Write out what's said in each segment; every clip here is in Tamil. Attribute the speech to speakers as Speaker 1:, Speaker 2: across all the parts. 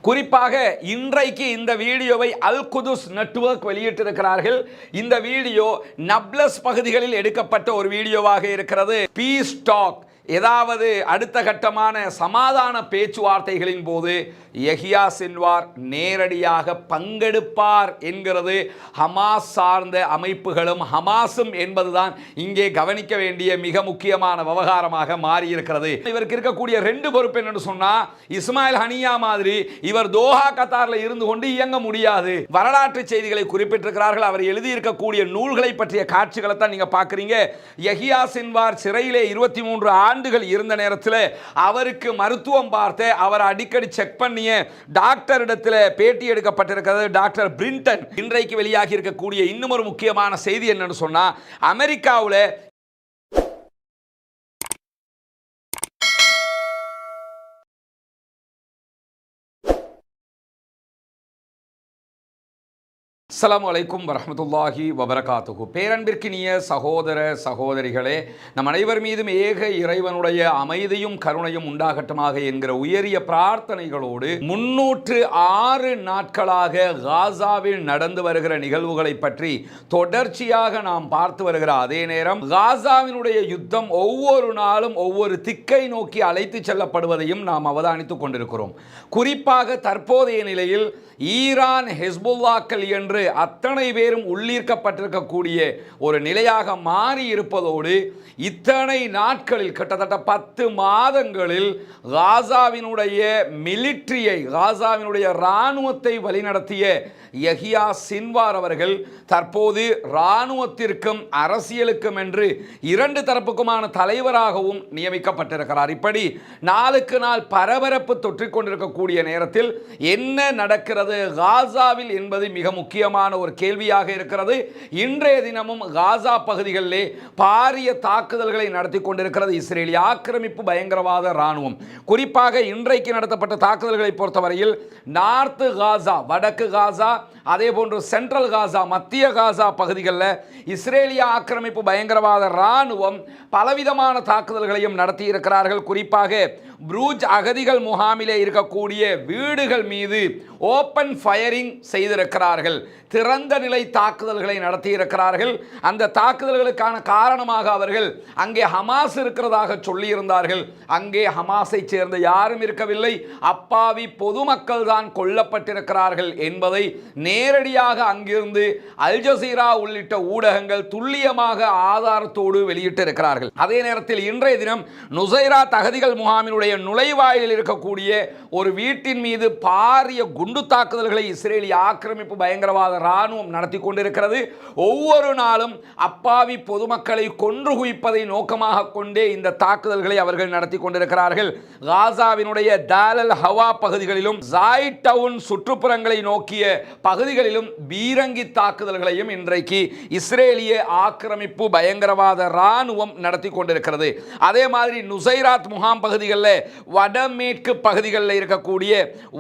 Speaker 1: குறிப்பாக இன்றைக்கு இந்த வீடியோவை அல் குதுஸ் நெட்வொர்க் வெளியிட்டிருக்கிறார்கள். இந்த வீடியோ நப்லஸ் பகுதிகளில் எடுக்கப்பட்ட ஒரு வீடியோவாக இருக்கிறது. பீஸ் டாக், ஏதாவது அடுத்த கட்டமான சமாதான பேச்சுவார்த்தைகளின் போது யஹ்யா சின்வார் நேரடியாக பங்கெடுப்பார் என்கிறது ஹமாஸ் சார்ந்த அமைப்புகளும் ஹமாஸும் என்பதுதான் இங்கே கவனிக்க வேண்டிய மிக முக்கியமான விவகாரமாக மாறியிருக்கிறது. இவருக்கு இருக்கக்கூடிய ரெண்டு பொறுப்பு என்னன்னு சொன்னா, இஸ்மாயில் ஹனியா மாதிரி இவர் தோஹா கத்தாரில் இருந்து கொண்டு இயங்க முடியாது. வரலாற்று செய்திகளை குறிப்பிட்டிருக்கிறார்கள். அவர் எழுதியிருக்கக்கூடிய நூல்களை பற்றிய காட்சிகளை தான் நீங்க பார்க்குறீங்க. யஹ்யா சின்வார் சிறையிலே 23 ஆண்டுகள் இருந்த நேரத்தில் அவருக்கு மருத்துவம் பார்த்து அவர் அடிக்கடி செக் பண்ணிய டாக்டர் இடத்தில் பேட்டி எடுக்கப்பட்டிருக்கிறது. டாக்டர் பிரிண்டன். இன்றைக்கு வெளியாகி இருக்கக்கூடிய இன்னும் ஒரு முக்கியமான செய்தி என்னன்னு சொன்னா, அமெரிக்காவில் அஸ்ஸலாமு அலைக்கும் வரஹ்மத்துல்லாஹி வபரகாத்துஹு. பேரன்பிற்கினிய சகோதர சகோதரிகளே, நம் அனைவர் மீதும் ஏக இறைவனுடைய அமைதியும் கருணையும் உண்டாகட்டுமாக என்கிற உயரிய பிரார்த்தனைகளோடு 306 நாட்களாக காசாவில் நடந்து வருகிற நிகழ்வுகளை பற்றி தொடர்ச்சியாக நாம் பார்த்து வருகிற அதே நேரம், காசாவினுடைய யுத்தம் ஒவ்வொரு நாளும் ஒவ்வொரு திக்கை நோக்கி அழைத்து செல்லப்படுவதையும் நாம் அவதானித்துக் கொண்டிருக்கிறோம். குறிப்பாக தற்போதைய நிலையில் ஈரான், ஹெஸ்புல்லாக்கள் என்று அத்தனை பேரும் உள்ளீர்க்கப்பட்டிருக்கக்கூடிய ஒரு நிலையாக மாறி இருப்பதோடு, இத்தனை நாட்களில் கிட்டத்தட்ட 10 மாதங்களில் காசாவினுடைய மிலிட்ரியை, காசாவினுடைய இராணுவத்தை வழிநடத்திய யஹ்யா சின்வார் அவர்கள் தற்போது இராணுவத்திற்கும் அரசியலுக்கும் என்று 2 தரப்புக்குமான தலைவராகவும் நியமிக்கப்பட்டிருக்கிறார். இப்படி நாளுக்கு நாள் பரபரப்பு தொற்றிக் கொண்டிருக்கக்கூடிய நேரத்தில் என்ன நடக்கிறது காசாவில் என்பது மிக முக்கியமான ஒரு கேள்வியாக இருக்கிறது. இன்றைய தினமும் காசா பகுதிகளிலே பாரிய தாக்குதல்களை நடத்தி கொண்டிருக்கிறது இஸ்ரேலிய ஆக்கிரமிப்பு பயங்கரவாத இராணுவம். குறிப்பாக இன்றைக்கு நடத்தப்பட்ட தாக்குதல்களை பொறுத்தவரையில் நார்த் காசா, வடக்கு காசா, அதே போன்று சென்ட்ரல் காசா, மத்திய காசா பகுதிகளில் இஸ்ரேலிய ஆக்கிரமிப்பு பயங்கரவாத இராணுவம் பலவிதமான தாக்குதல்களையும் நடத்தி இருக்கிறார்கள். குறிப்பாக ப்ரூஜ் அகதிகள் முகாமிலே இருக்கக்கூடிய வீடுகள் மீது ஓப்பன் ஃபயரிங் செய்திருக்கிறார்கள். திறந்த நிலை தாக்குதல்களை நடத்தியிருக்கிறார்கள். அந்த தாக்குதல்களுக்கான காரணமாக அவர்கள் அங்கே ஹமாஸ் இருக்கிறதாக சொல்லியிருந்தார்கள். அங்கே ஹமாஸை சேர்ந்த யாரும் இருக்கவில்லை, அப்பாவி பொதுமக்கள் தான் கொல்லப்பட்டிருக்கிறார்கள் என்பதை நேரடியாக அங்கிருந்து அல் ஜசீரா உள்ளிட்ட ஊடகங்கள் துல்லியமாக ஆதாரத்தோடு வெளியிட்டிருக்கிறார்கள். அதே நேரத்தில் இன்றைய தினம் நுசைராத் அகதிகள் முகாமினுடைய நுழைவாயிலில் இருக்கக்கூடிய ஒரு வீட்டின் மீது பாரிய குண்டு தாக்குதல்களை இஸ்ரேலிய ஆக்கிரமிப்பு பயங்கரவாத இராணுவம் நடத்தி கொண்டிருக்கிறது. ஒவ்வொரு நாளும் அப்பாவி பொதுமக்களை கொன்று குவிப்பதை நோக்கமாக கொண்டே இந்த தாக்குதல்களை அவர்கள் நடத்தி கொண்டிருக்கிறார்கள். காசாவினுடைய தாலல் ஹவா பகுதிகளிலும் ஜாயிட் டவுன் சுற்றுப்புறங்களை நோக்கிய பகுதிகளிலும் பீரங்கி தாக்குதல்களையும் இன்றைக்கு இஸ்ரேலிய ஆக்கிரமிப்பு பயங்கரவாத இராணுவம் நடத்தி கொண்டிருக்கிறது. அதே மாதிரி நுசைராத் முகாம் பகுதிகளில், வடமேற்கு பகுதிகளில் இருக்கக்கூடிய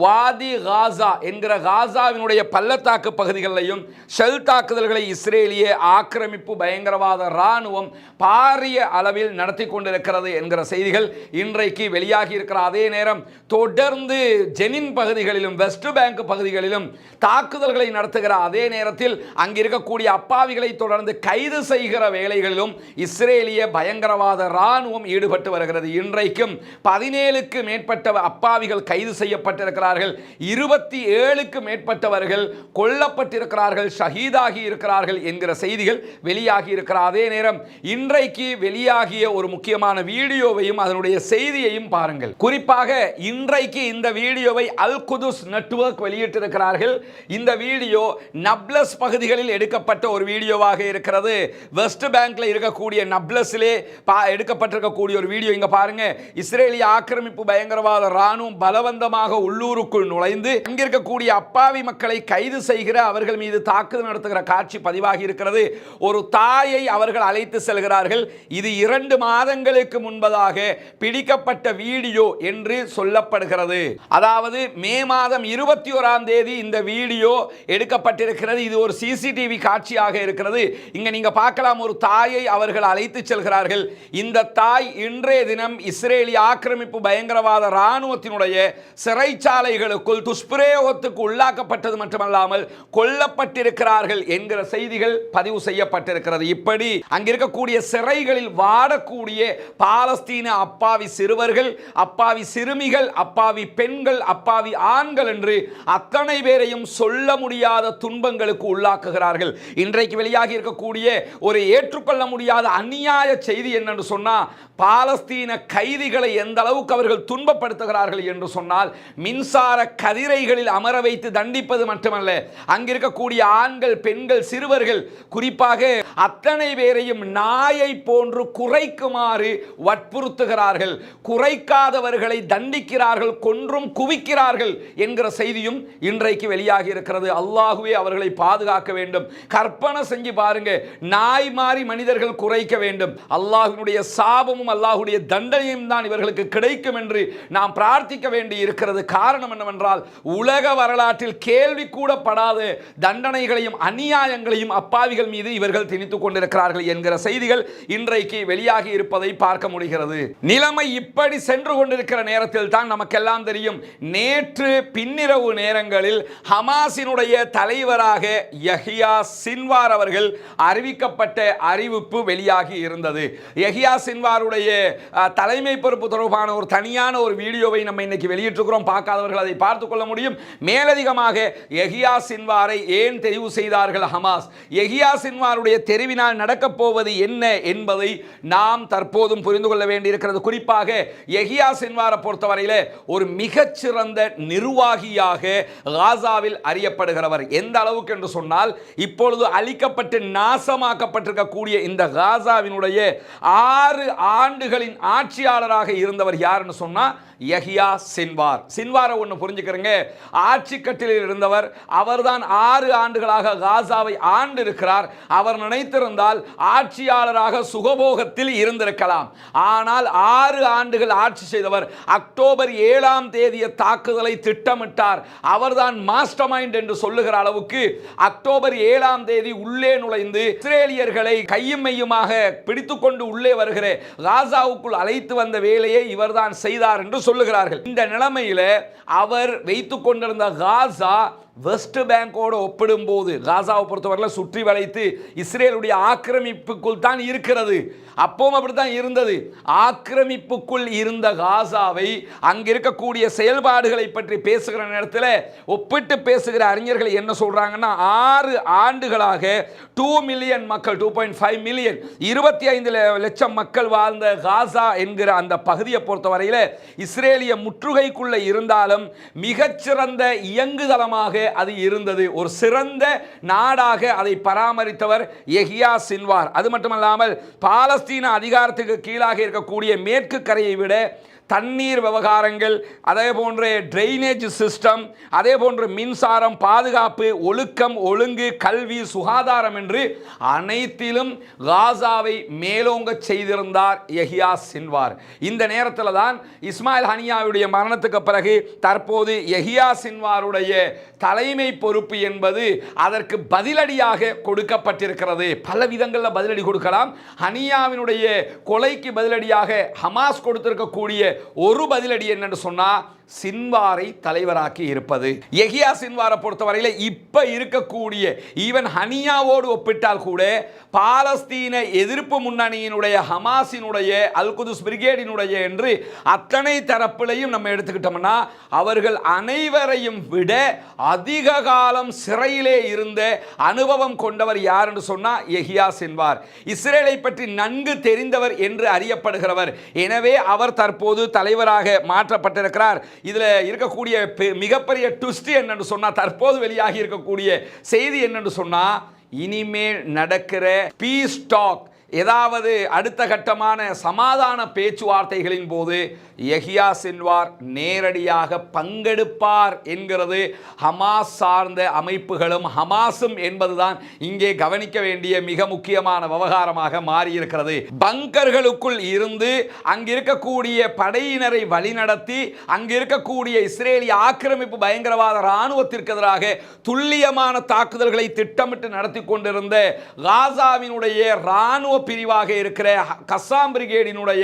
Speaker 1: வாதி காசா என்கிற காசாவினுடைய பள்ளத்தாக்கு பகுதிகளிலையும் ஷெல் தாக்குதல்களை இஸ்ரேலிய ஆக்கிரமிப்பு பயங்கரவாத இராணுவம் பாரிய அளவில் நடத்தி கொண்டிருக்கிறது என்கிற செய்திகள் இன்றைக்கு வெளியாகி இருக்கிற அதே நேரம், தொடர்ந்து ஜெனின் பகுதிகளிலும் வெஸ்ட் பேங்க் பகுதிகளிலும் தாக்குதல்களை நடத்துகிற அதே நேரத்தில் அங்கிருக்கக்கூடிய அப்பாவிகளை தொடர்ந்து கைது செய்கிற வேலைகளிலும் இஸ்ரேலிய பயங்கரவாத இராணுவம் ஈடுபட்டு வருகிறது. இன்றைக்கும் 17க்கு மேற்பட்ட அப்பாவிகள் கைது செய்யப்பட்டிருக்கிறார்கள். 27க்கு மேற்பட்டவர்கள் கொல்லப்பட்டிருக்கிறார்கள், ஷஹீதாகி இருக்கிறார்கள் என்கிற செய்திகள் வெளியாகி இருக்கிற அதே நேரம், இன்றைக்கு வெளியாகிய ஒரு முக்கியமான வீடியோவையும் அதனுடைய செய்தியையும் பாருங்கள். குறிப்பாக இன்றைக்கு இந்த வீடியோவை அல் குதுஸ் நெட்வொர்க் வெளியிட்டிருக்கிறார்கள். இந்த வீடியோ நப்லஸ் பகுதிகளில் எடுக்கப்பட்ட ஒரு வீடியோவாக இருக்கிறது. வெஸ்ட் பேங்க்ல இருக்கக்கூடிய நப்லஸிலே எடுக்கப்பட்டிருக்கக்கூடிய ஒரு வீடியோ. இங்க பாருங்க, இஸ்ரேலிய ஆக்கிரமிப்பு பயங்கரவாத இராணுவம் பலவந்தமாக உள்ளூருக்குள் நுழைந்து அங்கிருக்கக்கூடிய அப்பாவி மக்களை கைது செய்கிற, அவர்கள் மீது தாக்குதல் நடத்துகிற காட்சி பதிவாகி இருக்கிறது. ஒரு தாயை அவர்கள் அழைத்து செல்கிறார்கள். இது 2 மாதங்களுக்கு முன்பதாக பிடிக்கப்பட்ட வீடியோ என்று சொல்லப்படுகிறது. அதாவது மே மாதம் 21ஆம் தேதி இந்த வீடியோ எடுக்கப்பட்டிருக்கிறது. இது ஒரு சிசிடிவி காட்சியாக இருக்கிறது. இங்க நீங்க பார்க்கலாம், ஒரு தாயை அவர்கள் அழைத்து செல்கிறார்கள். இந்த தாய் இன்றைய தினம் இஸ்ரேலிய ஆக்கிரமிப்பு ஆக்கிரமிப்பு பயங்கரவாத இராணுவத்தினுடைய சிறைச்சாலைகளுக்குள் துஷ்பிரயோகத்துக்கு உள்ளாக்கப்பட்டது மட்டுமல்லாமல் கொல்லப்பட்டிருக்கிறார்கள் என்கிற செய்திகள் பதிவு செய்யப்பட்டிருக்கிறது. இப்படி அங்கிருக்கக்கூடிய சிறைகளில் வாடக்கூடிய பாலஸ்தீன அப்பாவி சிறுவர்கள், அப்பாவி சிறுமிகள், அப்பாவி பெண்கள், அப்பாவி ஆண்கள் என்று அத்தனை பேரையும் சொல்ல முடியாத துன்பங்களுக்கு உள்ளாக்குகிறார்கள். இன்றைக்கு வெளியாகி இருக்கக்கூடிய ஒரு ஏற்றுக்கொள்ள முடியாத அநியாய செய்தி என்னென்று சொன்னால், பாலஸ்தீன கைதிகளை எந்த அளவுக்கு அவர்கள் துன்பப்படுத்துகிறார்கள் என்று சொன்னால், மின்சார கதிரைகளில் அமர வைத்து தண்டிப்பது மட்டுமல்ல, அங்கிருக்கக்கூடிய ஆண்கள், பெண்கள், சிறுவர்கள், குறிப்பாக அத்தனை பேரையும் நாயை போன்று குறைக்குமாறு வற்புறுத்துகிறார்கள். குறைக்காதவர்களை தண்டிக்கிறார்கள், கொன்றும் குவிக்கிறார்கள் என்கிற செய்தியும் இன்றைக்கு வெளியாகி இருக்கிறது. அல்லாஹ்வே அவர்களை பாதுகாக்க வேண்டும். கற்பனை செஞ்சு பாருங்க, நாய் மாறி மனிதர்கள் குறைக்க வேண்டும். அல்லாஹ்வினுடைய சாபமும் அல்லாஹ்வுடைய தண்டனையும் தான் இவர்களுக்கு கிடைக்கும் என்று நாம் பிரார்த்திக்க வேண்டி இருக்கிறது. காரணம் என்னவென்றால், உலக வரலாற்றில் கேள்வி கூட படாத தண்டனைகளையும் அநியாயங்களையும் அப்பாவிகள் மீது இவர்கள் திணித்துக் கொண்டிருக்கிறார்கள் என்கிற செய்திகள் இன்றைக்கு வெளியாகி இருப்பதை பார்க்க முடிகிறது. நிலைமை இப்படி சென்று கொண்டிருக்கிற நேரத்தில் தான் நமக்கெல்லாம் தெரியும், நேற்று பின்னிரவு நேரங்களில் ஹமாஸினுடைய தலைவராக யஹ்யா சின்வார் அவர்கள் அறிவிக்கப்பட்ட அறிவிப்பு வெளியாகி இருந்தது. யஹ்யா சின்வாருடைய தலைமை பொறுப்பு தொடர்பான ஒரு தனியான ஒரு வீடியோவை நம்ம இன்னைக்கு வெளியிட்டிருக்கிறோம். பார்க்காதவர்கள் அதை பார்த்துக் கொள்ள முடியும். மேலதிகமாக யஹ்யா சின்வாரை ஏன் தெரிவு செய்தார்கள் ஹமாஸ், யஹ்யா சின்வாருடைய தெரிவினால் நடக்கப் போவது என்ன என்பதை நாம் தற்போதும் புரிந்து கொள்ள வேண்டியிருக்கிறது. குறிப்பாக யஹ்யா சின்வாரை பொறுத்தவரையில் ஒரு மிகச்சிறந்த நிர்வாகியாக காசாவில் அறியப்படுகிறவர். எந்த அளவுக்கு என்று சொன்னால், இப்பொழுது அழிக்கப்பட்டு நாசமாக்கப்பட்டிருக்கக்கூடிய இந்த காசாவினுடைய 6 ஆண்டுகளின் ஆட்சியாளராக இருந்தவர் யாருன்னு சொன்னா யஹ்யா சின்வார். சின்வாரை ஒன்று புரிஞ்சுக்கிறங்க, ஆட்சி கட்டிலில் இருந்தவர் அவர்தான். 6 ஆண்டுகளாக காசாவை ஆண்டு இருக்கிறார். அவர் நினைத்திருந்தால் ஆட்சியாளராக சுகபோகத்தில் இருந்திருக்கலாம். ஆனால் 6 ஆண்டுகள் ஆட்சி செய்தவர். அக்டோபர் 7ஆம் தேதிய தாக்குதலை திட்டமிட்டார். அவர்தான் மாஸ்டர் மைண்ட் என்று சொல்லுகிற அளவுக்கு அக்டோபர் 7ஆம் தேதி உள்ளே நுழைந்து இஸ்ரேலியர்களை கையும் மையுமாக பிடித்துக்கொண்டு உள்ளே வருகிற காசாவுக்குள் அழைத்து வந்த வேலையை இவர்தான் செய்தார் என்று சொல்லுகிறார்கள். இந்த நிலைமையில அவர் வைத்துக் கொண்டிருந்த காசா வெஸ்ட் பேங்கோடு ஒப்பிடும்போது காசாவை பொறுத்தவரையில் சுற்றி வளைத்து இஸ்ரேலுடைய ஆக்கிரமிப்புக்குள் தான் இருக்கிறது. அப்பவும் அப்படித்தான் இருந்தது. ஆக்கிரமிப்புக்குள் இருந்த காசாவை அங்க இருக்கக்கூடிய செயல்பாடுகளை பற்றி பேசுகிற நேரத்தில் ஒப்பிட்டு பேசுகிற அறிஞர்கள் என்ன சொல்றாங்கன்னா, 6 ஆண்டுகளாக 2 மில்லியன் மக்கள், 2.5 மில்லியன், 25 லட்சம் மக்கள் வாழ்ந்த காசா என்கிற அந்த பகுதியை பொறுத்தவரையில் இஸ்ரேலிய முற்றுகைக்குள்ள இருந்தாலும் மிகச்சிறந்த இயங்குதளமாக அது இருந்தது. ஒரு சிறந்த நாடாக அதை பராமரித்தவர் யஹ்யா சின்வார். அது மட்டுமல்லாமல் பாலஸ்தீன அதிகாரத்துக்கு கீழாக இருக்கக்கூடிய மேற்கு கரையை விட தண்ணீர் விவகாரங்கள், அதே போன்ற ட்ரைனேஜ் சிஸ்டம், அதே போன்று மின்சாரம், பாதுகாப்பு, ஒழுக்கம், ஒழுங்கு, கல்வி, சுகாதாரம் என்று அனைத்திலும் காசாவை மேலோங்க செய்திருந்தார் யஹ்யா சின்வார். இந்த நேரத்தில் தான் இஸ்மாயில் ஹனியாவுடைய மரணத்துக்கு பிறகு தற்போது யஹ்யா சின்வாருடைய தலைமை பொறுப்பு என்பது அதற்கு பதிலடியாக கொடுக்கப்பட்டிருக்கிறது. பல விதங்களில் பதிலடி கொடுக்கலாம். ஹனியாவினுடைய கொலைக்கு பதிலடியாக ஹமாஸ் கொடுத்திருக்கக்கூடிய ஒரு பதிலடி என்னன்னு சொன்னா, சின்வாரை தலைவராக்கி இருப்பது. யஹ்யா சின்வாரை பொறுத்தவரையில் இப்ப இருக்கக்கூடிய ஈவன் ஹனியாவோடு ஒப்பிட்டால் கூட பாலஸ்தீன எதிர்ப்பு முன்னணியினுடைய, ஹமாஸினுடைய, அல் குதுஸ் பிரிகேடினுடைய என்று அத்தனை தரப்பிலையும் நம்ம எடுத்துக்கிட்டோம்னா, அவர்கள் அனைவரையும் விட அதிக காலம் சிறையிலே இருந்த அனுபவம் கொண்டவர் யார் என்று சொன்னா யஹ்யா சின்வார். இஸ்ரேலை பற்றி நன்கு தெரிந்தவர் என்று அறியப்படுகிறவர். எனவே அவர் தற்போது தலைவராக மாற்றப்பட்டிருக்கிறார். இதுல இருக்கக்கூடிய மிகப்பெரிய ட்விஸ்ட் என்னன்னு சொன்னா, தற்போது வெளியாகி இருக்கக்கூடிய செய்தி என்னன்னு சொன்னா, இனிமேல் நடக்கிற பீஸ் டாக், ஏதாவது அடுத்த கட்டமான சமாதான பேச்சுவார்த்தைகளின் போது யஹ்யா சின்வார் நேரடியாக பங்கெடுப்பார் என்கிறது ஹமாஸ் சார்ந்த அமைப்புகளும் ஹமாஸும் என்பதுதான் இங்கே கவனிக்க வேண்டிய மிக முக்கியமான விவகாரமாக மாறியிருக்கிறது. பங்கர்களுக்குள் இருந்து அங்கிருக்கக்கூடிய படையினரை வழிநடத்தி அங்கிருக்கக்கூடிய இஸ்ரேலிய ஆக்கிரமிப்பு பயங்கரவாத இராணுவத்திற்கு எதிராக துல்லியமான தாக்குதல்களை திட்டமிட்டு நடத்தி கொண்டிருந்த காசாவினுடைய இராணுவ பிரிவாக இருக்கிற கஸ்ஸாம் பிரிகேடினுடைய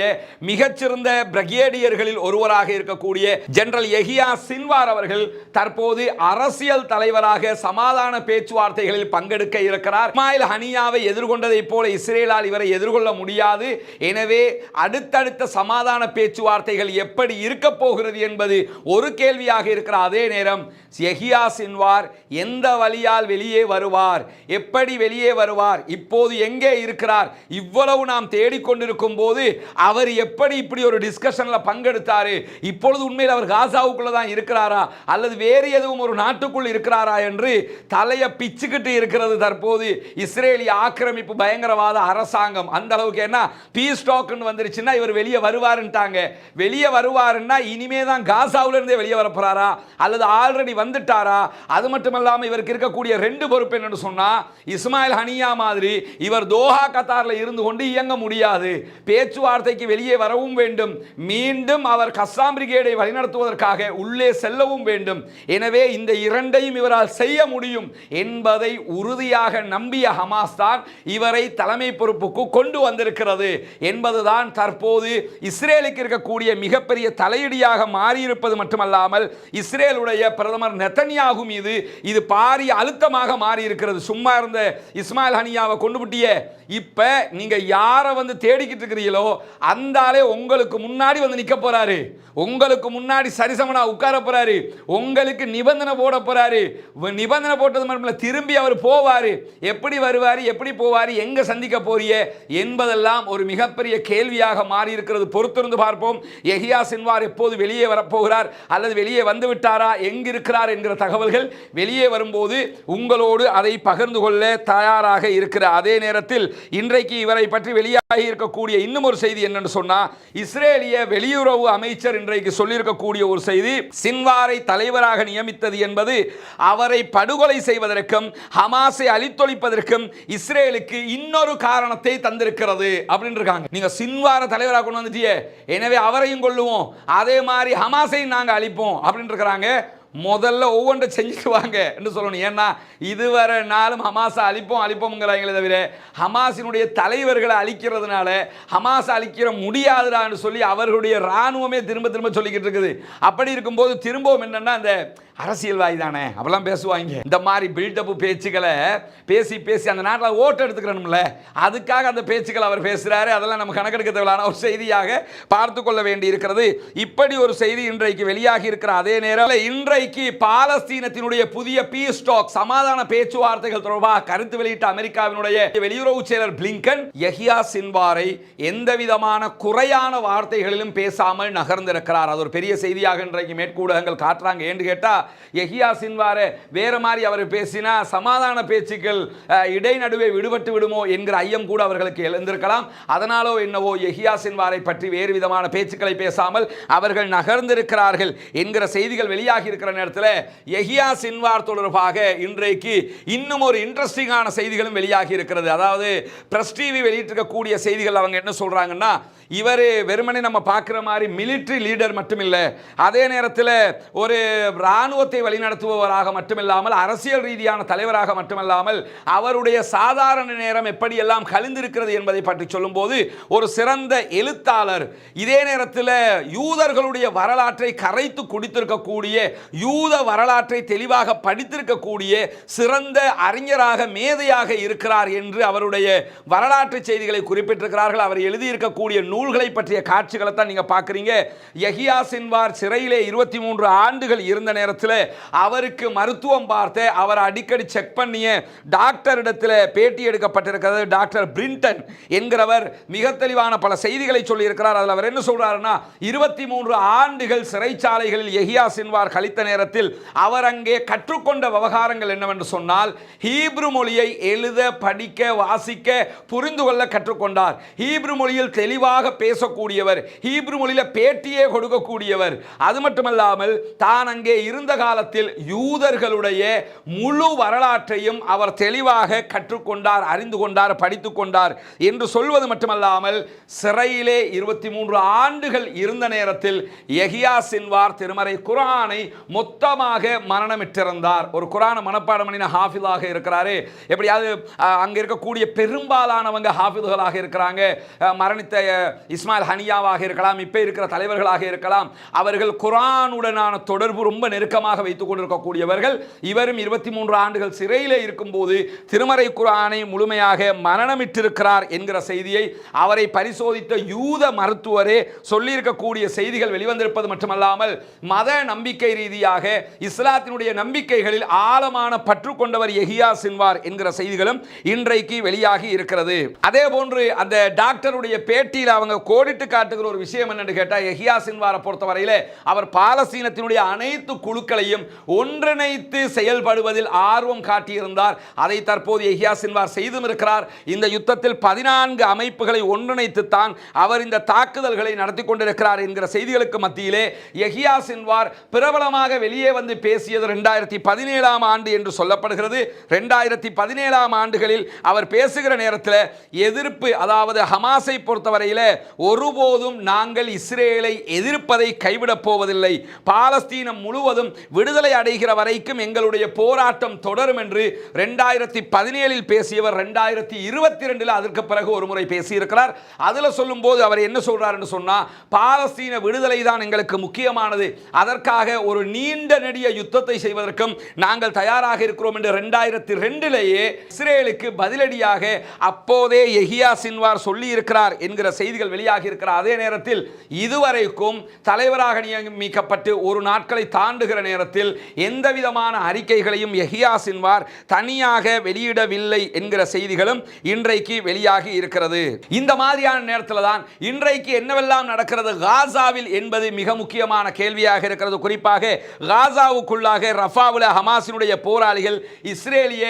Speaker 1: மிகச்சிறந்த பிரிகேடியர்களில் ஒருவராக இருக்கக்கூடிய ஜெனரல் யஹியா சின்வார் அவர்கள் தற்போது அரசியல் தலைவராக சமாதான பேச்சுவார்த்தைகளில் பங்கெடுக்க இருக்கிறார். இஸ்மாயில் ஹனியாவை எதிர்கொண்டதைப் போல இஸ்ரேலால் இவரை எதிர்கொள்ள முடியாது. எனவே அடுத்தடுத்த சமாதான பேச்சுவார்த்தைகள் எப்படி இருக்க போகிறது என்பது ஒரு கேள்வியாக இருக்கிற அதே நேரம் யஹியா சின்வார் எந்த வழியால் வெளியே வருவார், எப்படி வெளியே வருவார், இப்போது எங்கே இருக்கிறார், இவ்வளவு நாம் தேடிக்கொண்டிருக்கும் போது அவர் எப்படி இப்படி ஒரு டிஸ்கஷன்ல பங்கெடுத்தாரு, இப்பொழுது உண்மையில் அவர் காசாவுக்குள்ள தான் இருக்கிறாரா அல்லது வேறு எதுவும் ஒரு நாட்டுக்குள் இருக்கிறாரா என்று தலையை பிச்சுக்கிட்டு இருக்கிறது தற்போது இஸ்ரேலிய ஆக்கிரமிப்பு பயங்கரவாத அரசாங்கம். அந்த அளவுக்கு என்ன பீஸ் டாக்னு வந்துருச்சுன்னா இவர் வெளியே வருவாருன்ட்டாங்க. வெளியே வருவாருன்னா இனிமே தான் காசாவுல இருந்தே வெளியே வர போறாரா அல்லது ஆல்ரெடி வந்துட்டாரா? அது மட்டுமல்லாமல் இவருக்கு இருக்கக்கூடிய ரெண்டு பொறுப்பு என்னன்னு சொன்னா, இஸ்மாயில் ஹனியா மாதிரி இவர் தோஹா கத்தார்ல இருந்து கொண்டு இயங்க முடியாது, பேச்சுவார்த்தைக்கு வெளியே வரவும் வேண்டும், மீண்டும் அவர் கஸ்ஸாம் பிரிகேடை வழிநடத்துவதற்காக உள்ளே செல்லவும் வேண்டும். எனவே இந்த இரண்டையும் இவரால் செய்ய முடியும் என்பதை உறுதியாக நம்பிய ஹமாஸ் தான் இவரை தலைமை பொறுப்புக்கு கொண்டு வந்திருக்கிறது என்பதுதான் தற்போது இஸ்ரேலுக்கு இருக்கக்கூடிய மிகப்பெரிய தலையீடியாக மாறியிருப்பது மட்டுமல்லாமல் இஸ்ரேலுடைய பிரதமர் நெதன்யாகு மீது இது பாரிய அழுத்தமாக மாறி இருக்கிறது. சும்மா இருந்த இஸ்மாயில் ஹனியாவை கொண்டு விட்டிய, இப்ப நீங்க யாரை வந்து தேடிக்கிட்டு இருக்கிறீங்களோ அந்த ஆளே உங்களுக்கு முன்னாடி வந்து நிக்க போறாரு, உங்களுக்கு முன்னாடி சரிசமனா உட்கார போறாரு, உங்களுக்கு நிபந்தனை போட போறாரு. நிபந்தனை போட்டது மட்டும் திரும்பி அவர் போவாரு, எப்படி வருவாரு, எப்படி போவாரு, எங்க சந்திக்க போறிய என்பதெல்லாம் ஒரு மிகப்பெரிய கேள்வியாக மாறி இருக்கிறது. பொறுத்திருந்து பார்ப்போம். யஹியா சின்வார் எப்போது வெளியே வரப்போகிறார் அல்லது வெளியே வந்து விட்டாரா, எங்கிருக்கிறார் என்கிற தகவல்கள் வெளியே வரும்போது உங்களோடு அதை பகிர்ந்து கொள்ள தயாராக இருக்கிற அதே நேரத்தில் இன்றைக்கு இவரை பற்றி வெளியாகி இருக்கக்கூடிய இன்னும் ஒரு செய்தி என்னன்னு சொன்னா, இஸ்ரேலிய வெளியுறவு அமைச்சர் இன்றைக்கு சொல்லியிருக்கக்கூடிய ஒரு செய்தி, சின்வாரை தலைவராக நியமித்தது என்பது அவரை படுகொலை செய்வதற்கும் ஹமாஸை அழித்தொழிப்பதற்கும் இஸ்ரேலுக்கு இன்னொரு காரணத்தை தந்திருக்கிறது அப்படின்னு இருக்காங்க. நீங்க சின்வாரை தலைவராக கொண்டு வந்துட்டியே, எனவே அவரையும் கொள்ளுவோம், அதே மாதிரி ஹமாஸையும் நாங்க அழிப்போம் அப்படின்னு இருக்கிறாங்க. முதல்ல ஒவ்வொன்றை செஞ்சுக்குவாங்க என்று சொல்லணும். ஏன்னா இதுவரை நாளும் ஹமாஸை அழிப்போம்ங்கிறாங்களே தவிர ஹமாஸினுடைய தலைவர்களை அழிக்கிறதுனால ஹமாஸ் அழிக்கிற முடியாதுடான்னு சொல்லி அவர்களுடைய இராணுவமே திரும்ப திரும்ப சொல்லிக்கிட்டு இருக்குது. அப்படி இருக்கும்போது திரும்பவும் என்னன்னா அந்த அரசியல்வாதி தானே அப்பெல்லாம் பேசுவாங்க. இந்த மாதிரி பில்டப் பேச்சுக்களை பேசி பேசி அந்த நாட்டில் ஓட்டு எடுத்துக்கிறோம்ல, அதுக்காக அந்த பேச்சுக்களை அவர் பேசுகிறாரு. அதெல்லாம் நம்ம கணக்கெடுக்க தேவையான ஒரு செய்தியாக பார்த்து கொள்ள வேண்டி இருக்கிறது. இப்படி ஒரு செய்தி இன்றைக்கு வெளியாகி இருக்கிற அதே நேரம் இன்றைக்கு பாலஸ்தீனத்தினுடைய புதிய பீஸ் டாக் சமாதான பேச்சுவார்த்தைகள் தொடர்பாக கருத்து வெளியிட்ட அமெரிக்காவினுடைய வெளியுறவு செயலர் பிளிங்கன் யஹியா சின்வாரை எந்த விதமான குறையான வார்த்தைகளிலும் பேசாமல் நகர்ந்திருக்கிறார். அது ஒரு பெரிய செய்தியாக இன்றைக்கு மேற்கூடகங்கள் காட்டுறாங்க. ஏன்னு கேட்டா யஹியா சின்வாரை வேற மாதிரி அவர் பேசினா சமாதான பேச்சுக்கள் இடைநடுவே விடுபட்டு விடுமோ என்கிற ஐயம் கூட அவர்களுக்கு எழுந்திருக்கலாம். அதனாலோ என்னவோ யஹியா சின்வாரை பற்றி வேறு விதமான பேச்சுக்களை பேசாமல் அவர்கள் நகர்ந்திருக்கிறார்கள் என்கிற செய்திகள் வெளியாகி இருக்கிற நேரத்தில் யஹியா சின்வார் தொடர்பாக இன்றைக்கு இன்னும் ஒரு இன்ட்ரெஸ்டிங்கான செய்திகளும் வெளியாகி இருக்கிறது. அதாவது பிரஸ் டிவி வெளியிட்டிருக்கக்கூடிய செய்திகள் அவங்க என்ன சொல்றாங்கன்னா, இவர் வெறுமனே நம்ம பார்க்குற மாதிரி மிலிட்ரி லீடர் மட்டுமில்லை, அதே நேரத்தில் ஒரு இராணுவத்தை வழிநடத்துபவராக மட்டுமில்லாமல் அரசியல் ரீதியான தலைவராக மட்டுமல்லாமல் அவருடைய சாதாரண நேரம் எப்படியெல்லாம் கழிந்திருக்கிறது என்பதை பற்றி சொல்லும்போது ஒரு சிறந்த எழுத்தாளர், இதே நேரத்தில் யூதர்களுடைய வரலாற்றை கரைத்து குடித்திருக்கக்கூடிய, யூத வரலாற்றை தெளிவாக படித்திருக்கக்கூடிய சிறந்த அறிஞராக மேதையாக இருக்கிறார் என்று அவருடைய வரலாற்று செய்திகளை குறிப்பிட்டிருக்கிறார்கள். அவர் எழுதியிருக்கக்கூடிய நூல்களை பற்றிய காட்சிகளை தான் நீங்க பார்க்குறீங்க. யஹியா சின்வார் சிறையிலே 23 ஆண்டுகள் இருந்த நேரத்தில் அவருக்கு மருத்துவம் பார்த்த, அவர் அடிக்கடி செக் பண்ணிய டாக்டர் இடத்தில் பேட்டி எடுக்கப்பட்டிருக்கிறது. டாக்டர் பிரிண்டன் என்கிறவர் மிக தெளிவான பல செய்திகளை சொல்லி இருக்கிறார். அதில் அவர் என்ன சொல்றாருன்னா, 23 ஆண்டுகள் சிறைச்சாலைகளில் யஹியா சின்வார் கழித்த நேரத்தில் அவர் அங்கே கற்றுக்கொண்ட விவகாரங்கள் என்னவென்று சொன்னால், ஹீப்ரு மொழியை எழுத, படிக்க, வாசிக்க, புரிந்து கொள்ள கற்றுக்கொண்டார். ஹீப்ரு மொழியில் தெளிவாக பேசக்கூடியவர், ஹீப்ரு மொழியில் பேட்டியே கொடுக்கக்கூடியவர். அது மட்டுமல்லாமல் தான் அங்கே இருந்த வாழ்ந்த காலத்தில் யூதர்களுடைய முழு வரலாற்றையும் அவர் தெளிவாக கற்றுக்கொண்டார், அறிந்து கொண்டார், படித்துக் கொண்டார் என்று சொல்வது மட்டுமல்லாமல் சிறையிலே 23 ஆண்டுகள் இருந்த நேரத்தில் யஹ்யா சின்வார் திருமறை குர்ஆனை மொத்தமாக மரணமிட்டிருந்தார். ஒரு குர்ஆனை மனப்பாடம் பண்ணின ஹாஃபிதாக இருக்கிறாரு. எப்படியாவது அங்க இருக்கக்கூடிய பெரும்பாலானவங்க ஹாஃபிதுகளாக இருக்கிறாங்க. மரணித்த இஸ்மாயில் ஹனியாவாக இருக்கலாம், இப்ப இருக்கிற தலைவர்களாக இருக்கலாம். அவர்கள் குர்ஆனுடனான தொடர்பு ரொம்ப நெருக்கமாக வைத்துக் கொண்டிருக்கக்கூடியவர்கள். இவரும் 23 ஆண்டுகள் சிறையிலே இருக்கும்போது திருமறை குர்ஆனை முழுமையாக மரணமிட்டிருக்கிறார் என்கிற செய்தியை அவரை பரிசோதித்த யூத மருத்துவரே சொல்லியிருக்கக்கூடிய செய்திகள் வெளிவந்திருப்பது மட்டுமல்லாமல் மத நம்பிக்கை ரீதியாக இஸ்லாத்தினுடைய நம்பிக்கைகளில் ஆழமான பற்று கொண்டவர் யஹ்யா சின்வார் என்கிற செய்திகளும் இன்றைக்கு வெளியாகி இருக்கிறது. அதே போன்று அந்த டாக்டருடைய பேட்டியில் அவங்க கோடிட்டு காட்டுகிற ஒரு விஷயம் என்னன்னு கேட்டா, யஹ்யா சின்வாரை பொறுத்தவரையிலே அவர் பாலஸ்தீனத்தினுடைய அனைத்து குழுக்களையும் ஒன்றிணைத்து செயல்படுவதில் ஆர்வம் காட்டியிருந்தார். அதை தற்போது யஹ்யா சின்வார் செய்தும் இருக்கிறார். இந்த யுத்தத்தில் 14 அமைப்புகளை ஒன்றிணைத்து தான் அவர் இந்த தாக்குதல்களை நடத்தி கொண்டிருக்கிறார் என்கிற செய்திகளுக்கு மத்தியிலே யஹ்யா சின்வார் பிரபலமாக வெளியே வந்து பேசியது 2017 ஆண்டு என்று சொல்லப்படுகிறது. 2017 ஆண்டுகளில் அவர் பேசுகிற நேரத்தில் எதிர்ப்பு, அதாவது ஹமாஸை பொறுத்தவரையில் ஒருபோதும் நாங்கள் இஸ்ரேலை எதிர்ப்பதை கைவிடப் போவதில்லை, பாலஸ்தீனம் முழுவதும் விடுதலை அடைகிற வரைக்கும் எங்களுடைய போராட்டம் தொடரும் என்று 2017 பேசியவர் 2022 அதற்கு பிறகு ஒரு முறை பேசியிருக்கிறார். அதில் சொல்லும் போது அவர் என்ன சொல்றார் என்று சொன்னா, பாலஸ்தீன விடுதலை தான் எங்களுக்கு முக்கியமானது, அதற்காக ஒரு நீண்ட நெடிய யுத்தத்தை செய்வதற்கும் நாங்கள் தயாராக இருக்கிறோம் என்று 2002 இஸ்ரேலுக்கு பதிலடியாக அப்போதே யஹ்யா சின்வார் சொல்லி இருக்கிறார் என்கிற செய்திகள் வெளியாகி இருக்கிறார். அதே நேரத்தில் இதுவரைக்கும் தலைவராக நியமிக்கப்பட்டு ஒரு நாட்களை தாண்டுகிற நேரத்தில் எந்த விதமான அறிக்கைகளையும் யஹ்யா சின்வார் தனியாக வெளியிடவில்லை என்கிற செய்திகளும் இன்றைக்கு வெளியாகி இருக்கிறது. இந்த மாதிரியான நேரத்தில் தான் இன்றைக்கு என்னவெல்லாம் நடக்கிறது காசாவில் என்பது மிக முக்கியமான கேள்வியாக இருக்கிறது. குறிப்பாக காசாவுக்குள்ளாக ரஃபாவில் ஹமாஸினுடைய போராளிகள் இஸ்ரேலிய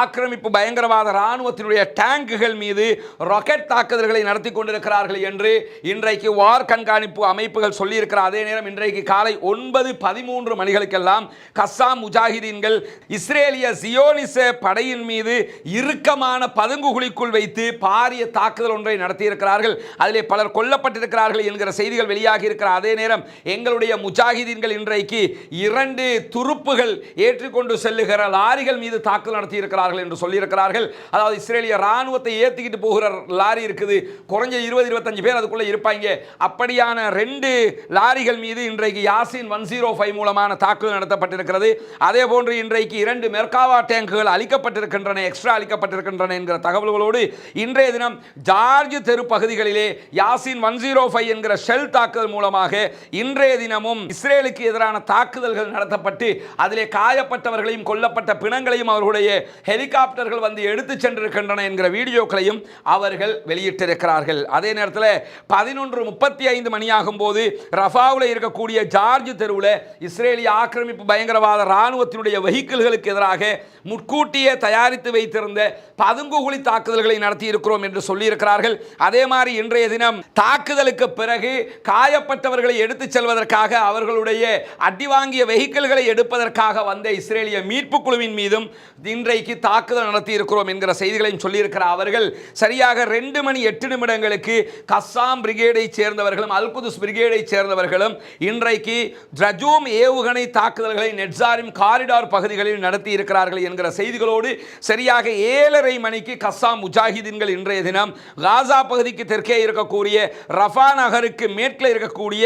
Speaker 1: ஆக்கிரமிப்பு பயங்கரவாத ராணுவத்தினுடைய டேங்குகள் மீது ராக்கெட் தாக்குதல்களை நடத்தி கொண்டிருக்கிறார்கள் என்று இன்றைக்கு வார் கண்காணிப்பு அமைப்புகள் சொல்லியிருக்கிறார். அதே நேரம் இன்றைக்கு காலை 9:13 மணிகளுக்கெல்லாம் கஸ்ஸாம் முஜாஹிதீன்கள் இஸ்ரேலிய சியோனிச படையின் மீது இறுக்கமான பதுங்குகுழிக்குள் வைத்து பாரிய தாக்குதல் ஒன்றை நடத்தியிருக்கிறார்கள். அதிலே பலர் கொல்லப்பட்டிருக்கிறார்கள் என்கிற செய்திகள் வெளியாகி இருக்கிற அதே நேரம் எங்களுடைய முஜாஹிதீன்கள் இன்றைக்கு 2 துருப்புகள் ஏற்றிக்கொண்டு செல்லுகிற லாரிகள் மீது தாக்குதல் நடத்தி இருக்கிறார்கள் என்று சொல்லியிருக்கிறார்கள். அதாவது இஸ்ரேலிய ராணுவத்தை ஏற்றிக்கிட்டு போகிற லாரி இருக்குது, குறைஞ்ச 20-25 பேர் அதுக்குள்ள இருப்பாங்க. அப்படியான 2 லாரிகள் மீது இன்றைக்கு யாசின் 105 மூலமான தாக்குதல் நடத்தப்பட்டிருக்கிறது. அதே போன்று இன்றைக்கு 2 மெர்காவா டேங்குகள் அளிக்கப்பட்டிருக்கின்றன, எக்ஸ்ட்ரா அளிக்கப்பட்டிருக்கின்றன என்கிற தகவல்களோடு இன்றைய தினம் ஜார்ஜ் தெரு பகுதிகளிலே யாசின் 105 என்கிற ஷெல் தாக்குதல் மூலமாக இன்றைய தினமும் இஸ்ரேலுக்கு எதிரான தாக்குதல்கள் நடத்தப்பட்டு அதிலே காயப்பட்டவர்களையும் கொல்லப்பட்ட பிணங்களையும் அவர்களுடைய ஹெலிகாப்டர்கள் வந்து எடுத்து சென்றிருக்கின்றன என்கிற வீடியோக்களையும் அவர்கள் வெளியிட்டிருக்கிறார்கள். அதே நேரத்தில் 11:35 மணியாகும் போது ரஃபாவில் இருக்கக்கூடிய ஜார்ஜ் தெருவில் இஸ்ரேலிய ஆக்கிரமிப்பு பயங்கரவாத ராணுவத்தினுடைய வெஹிக்கிள்களுக்கு எதிராக முன்கூட்டியே தயாரித்து வைத்திருந்த பதுங்குகுழி தாக்குதல்களை நடத்தி இருக்கிறோம் என்று சொல்லியிருக்கிறார்கள். அதே மாதிரி இன்றைய தினம் தாக்குதலுக்கு பிறகு காயப்பட்டவர்களை எடுத்துச் செல்வதற்காக அவர்களுடைய அடிவாங்கிய வெஹிக்கிள்களை எடுப்பதற்காக வந்த இஸ்ரேலிய மீட்பு குழுவின் மீதும் இன்றைக்கு தாக்குதல் நடத்தி இருக்கிறோம் என்கிற செய்திகளையும் சொல்லியிருக்கிற அவர்கள் சரியாக 2:08 கஸ்ஸாம் பிரிகேடை சேர்ந்தவர்களும் அல்குதுஸ் பிரிகேடை சேர்ந்தவர்களும் இன்றைக்கு ரஜூம் ஏவுகணை தாக்குதல்களை நெட்சாரிம் காரிடார் பகுதிகளில் நடத்தி இருக்கிறார்கள் என்கிற செய்திகளோடு சரியாக 7:30 மணிக்கு கஸ்ஸாம் முஜாஹிதீன்கள் இன்றைய தினம் காசா பகுதிக்கு தெற்கே இருக்கக்கூடிய ரஃபா நகருக்கு மேற்கில் இருக்கக்கூடிய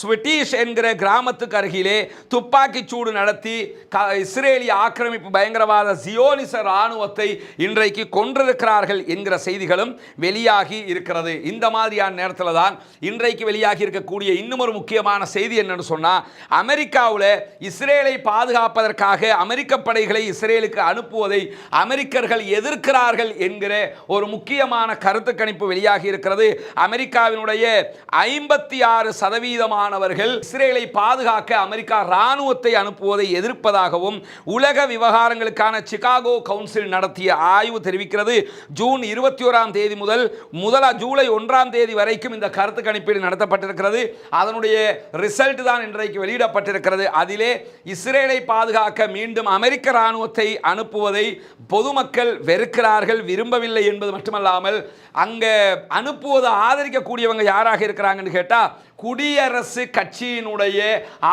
Speaker 1: ஸ்வெட்டிஷ் என்கிற கிராமத்துக்கு அருகிலே துப்பாக்கி சூடு நடத்தி இஸ்ரேலிய ஆக்கிரமிப்பு பயங்கரவாத சியோனிச ராணுவத்தை இன்றைக்கு கொன்றிருக்கிறார்கள் என்கிற செய்திகளும் வெளியாகி இருக்கிறது. இந்த மாதிரியான நேரத்தில் தான் இன்றைக்கு வெளியாகி இருக்கக்கூடிய இன்னும் ஒரு முக்கியமான செய்தி என்னன்னு சொன்னா, அமெரிக்காவில் இஸ்ரேலை பாதுகாப்பதற்காக அமெரிக்க படைகளை இஸ்ரேலுக்கு அனுப்புவதை அமெரிக்கர்கள் எதிர்க்கிறார்கள் என்கிற ஒரு முக்கியமான கருத்து கணிப்பு வெளியாகி இருக்கிறது. அமெரிக்காவினுடைய 56% இஸ்ரேலை பாதுகாக்க அமெரிக்கா ராணுவத்தை அனுப்புவதை எதிர்ப்பதாகவும் உலக விவகாரங்களுக்கான சிகாகோ கவுன்சில் நடத்திய ஆய்வு தெரிவிக்கிறது. ஜூன் 21 முதல் ஜூலை 1 வரைக்கும் இந்த கருத்து கணிப்பீடு நடத்தப்பட்டிருக்கிறது. அதனுடைய ரிசல்ட் தான் இன்றைக்கு வெளியிடப்பட்டிருக்கிறது. அது அதிலே இஸ்ரேலை பாதுகாக்க மீண்டும் அமெரிக்க இராணுவத்தை அனுப்புவதை பொதுமக்கள் வெறுக்கிறார்கள், விரும்பவில்லை என்பது மட்டுமல்லாமல் அங்கே அனுப்புவதை ஆதரிக்கக்கூடியவங்க யாராக இருக்கிறாங்கன்னு கேட்டால் குடியரசு கட்சியினுடைய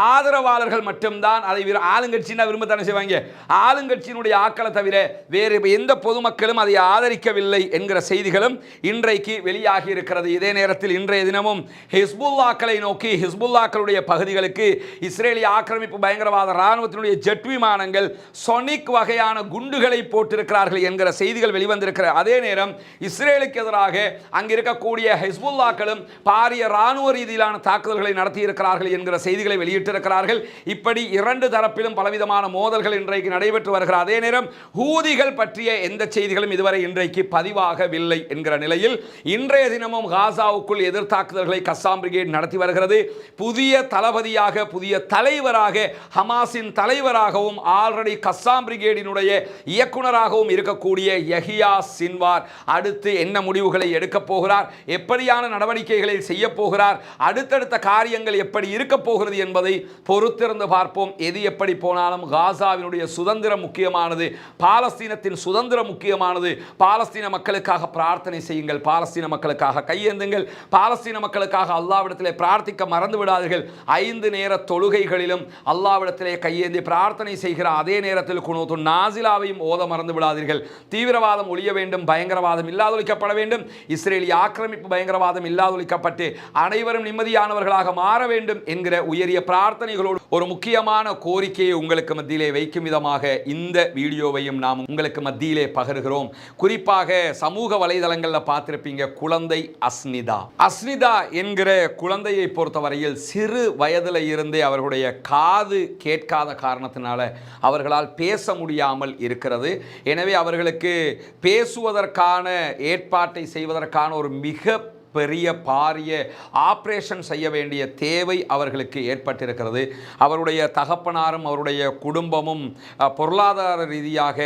Speaker 1: ஆதரவாளர்கள் மட்டும்தான். அதை ஆளுங்கட்சின்னா விரும்பத்தானே செய்வாங்க. ஆளுங்கட்சியினுடைய ஆக்களை தவிர வேறு எந்த பொதுமக்களும் அதை ஆதரிக்கவில்லை என்கிற செய்திகளும் இன்றைக்கு வெளியாகி இருக்கிறது. இதே நேரத்தில் இன்றைய தினமும் ஹிஸ்புல்லாக்களை நோக்கி ஹிஸ்புல்லாக்களுடைய பகுதிகளுக்கு இஸ்ரேலிய ஆக்கிரமிப்பு பயங்கரவாத இராணுவத்தினுடைய ஜெட் விமானங்கள் சொனிக் வகையான குண்டுகளை போட்டிருக்கிறார்கள் என்கிற செய்திகள் வெளிவந்திருக்கிற அதே நேரம் இஸ்ரேலுக்கு எதிராக அங்கு இருக்கக்கூடிய ஹிஸ்புல்லாக்களும் பாரிய இராணுவ ரீதியிலான தாக்குதல்களை நடத்தி இருக்கிறார்கள் என்கிற செய்திகளை வெளியிட்டிருக்கிறார்கள். இப்படி இரண்டு தரப்பிலும் பலவிதமான மோதல்கள் இன்றைக்கு நடைபெற்று வருகிற அதே நேரம் ஹூதிகள் பற்றிய எந்த செய்திகளும் இதுவரை இன்றைக்கு பதிவாகவில்லை என்கிற நிலையில் இன்றைய தினமும் காசாவுக்குள் எதிர் தாக்குதல்களை கஸ்ஸாம் பிரிகேட் நடத்தி வருகிறது. புதிய தளபதியாக புதிய தலைவராக ஹமாஸின் தலைவராகவும் ஆல்ரெடி கஸ்ஸாம் பிரிகேடினுடைய இயக்குனராகவும் இருக்கக்கூடிய யஹியா சின்வார் அடுத்து என்ன முடிவுகளை எடுக்கப் போகிறார், எப்படியான நடவடிக்கைகளை செய்ய போகிறார், அடுத்தடுத்த காரியங்கள் எப்படி இருக்க போகிறது என்பதை பொறுத்திருந்து பார்ப்போம். எது எப்படி போனாலும் காசாவினுடைய சுதந்திரம் முக்கியமானது, பாலஸ்தீனத்தின் சுதந்திரம் முக்கியமானது. பாலஸ்தீன மக்களுக்காக பிரார்த்தனை செய்யுங்கள், பாலஸ்தீன மக்களுக்காக கையேந்துங்கள், பாலஸ்தீன மக்களுக்காக அல்லாஹ்விடத்திலே பிரார்த்திக்க மறந்து விடாதீர்கள். 5 நேர தொழுகைகளிலும் அல்லாஹ்விடத்திலே கையேந்தி பிரார்த்தனை செய்கிற அதே நேரத்தில் குனூத்து நாசிலாவையும் ஓத மறந்து விடாதீர்கள். தீவிரவாதம் ஒழிய வேண்டும், பயங்கரவாதம் இல்லாதொழிக்கப்பட வேண்டும், இஸ்ரேலிய ஆக்கிரமிப்பு பயங்கரவாதம் இல்லாதொழிக்கப்பட்டு அனைவரும் நிம்மதியானவர்களாக மாற வேண்டும் என்கிற உயரிய பிரார்த்தனைகளோடு ஒரு முக்கியமான கோரிக்கையை உங்களுக்கு மத்தியிலே வைக்கும் விதமாக இந்த வீடியோவையும் நாம் உங்களுக்கு மத்தியிலே பகிர்கிறோம். குறிப்பாக சமூக வலைதளங்களில் பார்த்திருப்பீங்க, குழந்தை அஸ்னிதா என்கிற குழந்தையை பொறுத்தவரையில் சிறு வயதில் இருந்தே அவர்களுடைய காது கேட்காத காரணத்தினால அவர்களால் பேச முடியாமல் இருக்கிறது. எனவே அவர்களுக்கு பேசுவதற்கான ஏற்பாட்டை செய்வதற்கான ஒரு மிக பெரிய பாரிய ஆப்ரேஷன் செய்ய வேண்டிய தேவை அவர்களுக்கு ஏற்பட்டிருக்கிறது. அவருடைய தகப்பனாரும் அவருடைய குடும்பமும் பொருளாதார ரீதியாக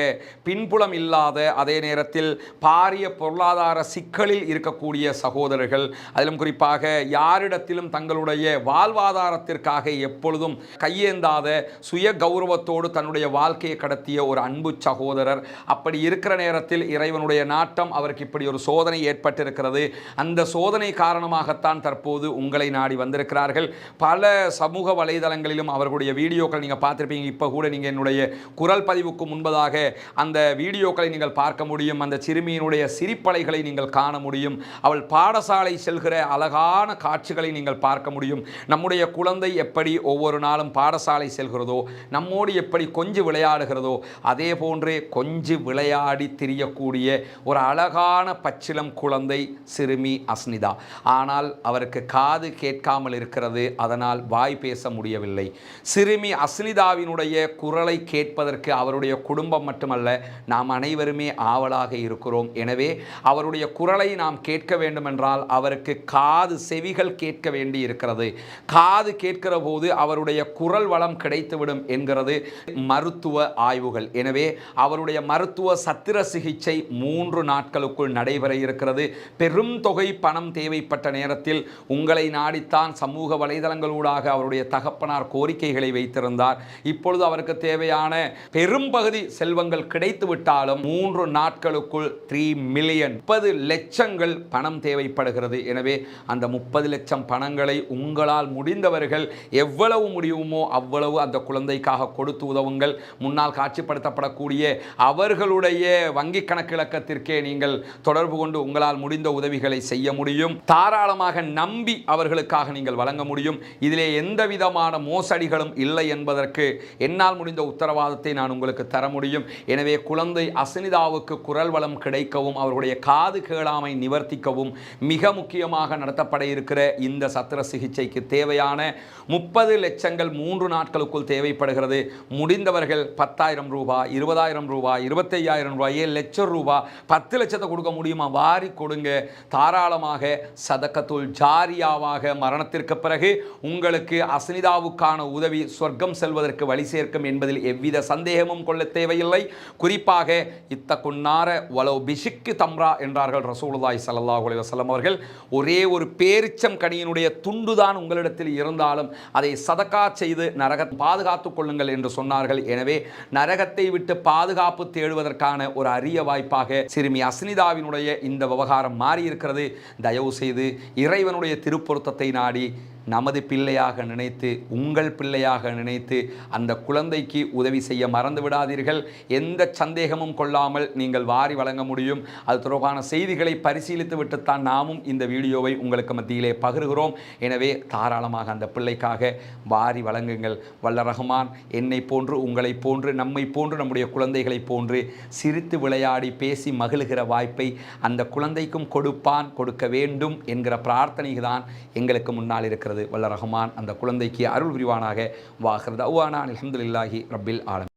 Speaker 1: பின்புலம் இல்லாத அதே நேரத்தில் பாரிய பொருளாதார சிக்கலில் இருக்கக்கூடிய சகோதரர்கள், அதிலும் குறிப்பாக யாரிடத்திலும் தங்களுடைய வாழ்வாதாரத்திற்காக எப்பொழுதும் கையேந்தாத சுய கௌரவத்தோடு தன்னுடைய வாழ்க்கையை கடத்திய ஒரு அன்பு சகோதரர். அப்படி இருக்கிற நேரத்தில் இறைவனுடைய நாட்டம் அவருக்கு இப்படி ஒரு சோதனை ஏற்பட்டிருக்கிறது. அந்த சோதனை காரணமாகத்தான் தற்போது உங்களை நாடி வந்திருக்கிறார்கள். பல சமூக வலைதளங்களிலும் அவர்களுடைய வீடியோக்கள் நீங்கள் பார்த்துருப்பீங்க. இப்போ கூட நீங்கள் என்னுடைய குரல் பதிவுக்கு முன்பதாக அந்த வீடியோக்களை நீங்கள் பார்க்க முடியும். அந்த சிறுமியினுடைய சிரிப்பலைகளை நீங்கள் காண முடியும். அவள் பாடசாலை செல்கிற அழகான காட்சிகளை நீங்கள் பார்க்க முடியும். நம்முடைய குழந்தை எப்படி ஒவ்வொரு நாளும் பாடசாலை செல்கிறதோ, நம்மோடு எப்படி கொஞ்சி விளையாடுகிறதோ, அதே போன்றே கொஞ்சி விளையாடி திரியக்கூடிய ஒரு அழகான பச்சிலம் குழந்தை சிறுமி அஸ்னிதா. ஆனால் அவருக்கு காது கேட்காமல் இருக்கிறது, அதனால் வாய் பேச முடியவில்லை. சிறுமி அஸ்னிதாவினுடைய குரலை கேட்பதற்கு அவருடைய குடும்பம் மட்டுமல்ல, நாம் அனைவருமே ஆவலாக இருக்கிறோம். எனவே அவருடைய குரலை நாம் கேட்க வேண்டுமென்றால் அவருக்கு காது செவிகள் கேட்க வேண்டி இருக்கிறது. காது கேட்கிற போது அவருடைய குரல் வளம் கிடைத்துவிடும் என்கிறது மருத்துவ ஆய்வுகள். எனவே அவருடைய மருத்துவ சத்திர சிகிச்சை 3 நாட்களுக்குள் நடைபெற இருக்கிறது. பெரும் தொகை பணம் தேவைப்பட்ட நேரத்தில் உங்களை நாடித்தான் சமூக வலைதளங்களூடாக அவருடைய தகப்பனார் கோரிக்கைகளை வைத்திருந்தார். இப்பொழுது அவருக்கு தேவையான பெரும்பகுதி செல்வங்கள் கிடைத்து விட்டாலும் 3 நாட்களுக்குள் 3 மில்லியன் 30 லட்சங்கள் பணம் தேவைப்படுகிறது. எனவே அந்த 30 லட்சம் பணங்களை உங்களால் முடிந்தவர்கள் எவ்வளவு முடியுமோ அவ்வளவு அந்த குழந்தைக்காக கொடுத்து உதவுங்கள். முன்னால் காட்சிப்படுத்தப்படக்கூடிய அவர்களுடைய வங்கி கணக்கு இலக்கத்திற்கே நீங்கள் தொடர்பு கொண்டு உங்களால் முடிந்த உதவிகளை செய்ய முடியும். தாராளமாக நம்பி அவர்களுக்காக நீங்கள் வழங்க முடியும். இதிலே எந்த விதமான மோசடிகளும் இல்லை என்பதற்கு என்னால் முடிந்த உத்தரவாதத்தை நான் உங்களுக்கு தர முடியும். எனவே குழந்தை அஸ்னிதாவுக்கு குரல் வளம் கிடைக்கவும் அவர்களுடைய காது கேளாமை நிவர்த்திக்கவும் மிக முக்கியமாக நடத்தப்பட இருக்கிற இந்த சத்திர சிகிச்சைக்கு தேவையான 30 லட்சங்கள் 3 நாட்களுக்குள் தேவைப்படுகிறது. முடிந்தவர்கள் 10,000 ரூபாய், 20,000 ரூபாய், 25,000 ரூபாய், 7 லட்சம் ரூபாய், 10 லட்சத்தை கொடுக்க முடியுமா? வாரி கொடுங்க. தாராளமாக நிச்சயமாக சதக்கத்துல் ஜாரியாவாக மரணத்திற்கு பிறகு உங்களுக்கு அஸ்னிதாவுக்கான உதவி சொர்க்கம் செல்வதற்கு வழி சேர்க்கும் என்பதில் எவ்வித சந்தேகமும் கொள்ள தேவையில்லை. குறிப்பாக இத்தகுன்னார வலோ பிஷிக்கு தம்ரா என்றார்கள் ரசூலுல்லாஹி ஸல்லல்லாஹு அலைஹி வஸல்லம் அவர்கள். ஒரே ஒரு பேரிச்சம் கனியினுடைய துண்டுதான் உங்களிடத்தில் இருந்தாலும் அதை சதக்கா செய்து நரகத்தை பாதுகாத்துக் கொள்ளுங்கள் என்று சொன்னார்கள். எனவே நரகத்தை விட்டு பாதுகாப்பு தேடுவதற்கான ஒரு அரிய வாய்ப்பாக சிறுமி அஸ்னிதாவினுடைய இந்த விவகாரம் மாறியிருக்கிறது. தயவு செய்து இறைவனுடைய திருப்பொருத்தத்தை நாடி நமது பிள்ளையாக நினைத்து, உங்கள் பிள்ளையாக நினைத்து அந்த குழந்தைக்கு உதவி செய்ய மறந்து விடாதீர்கள். எந்த சந்தேகமும் கொள்ளாமல் நீங்கள் வாரி வழங்க முடியும். அது தொடர்பான செய்திகளை பரிசீலித்து விட்டுத்தான் நாமும் இந்த வீடியோவை உங்களுக்கு மத்தியிலே பகிர்கிறோம். எனவே தாராளமாக அந்த பிள்ளைக்காக வாரி வழங்குங்கள். வல்ல ரஹ்மான் என்னை போன்று, உங்களை போன்று, நம்மை போன்று, நம்முடைய குழந்தைகளை போன்று சிரித்து விளையாடி பேசி மகிழ்கிற வாய்ப்பை அந்த குழந்தைக்கும் கொடுப்பான், கொடுக்க வேண்டும் என்கிற பிரார்த்தனை தான் எங்களுக்கு முன்னால் இருக்கிறது. வல்ல ரஹ்மான் அந்த குழந்தைக்கு அருள் புரிவானாக. வாஹிர் தஅவானா அல்ஹம்துலில்லாஹி ரப்பில் ஆலமீன்.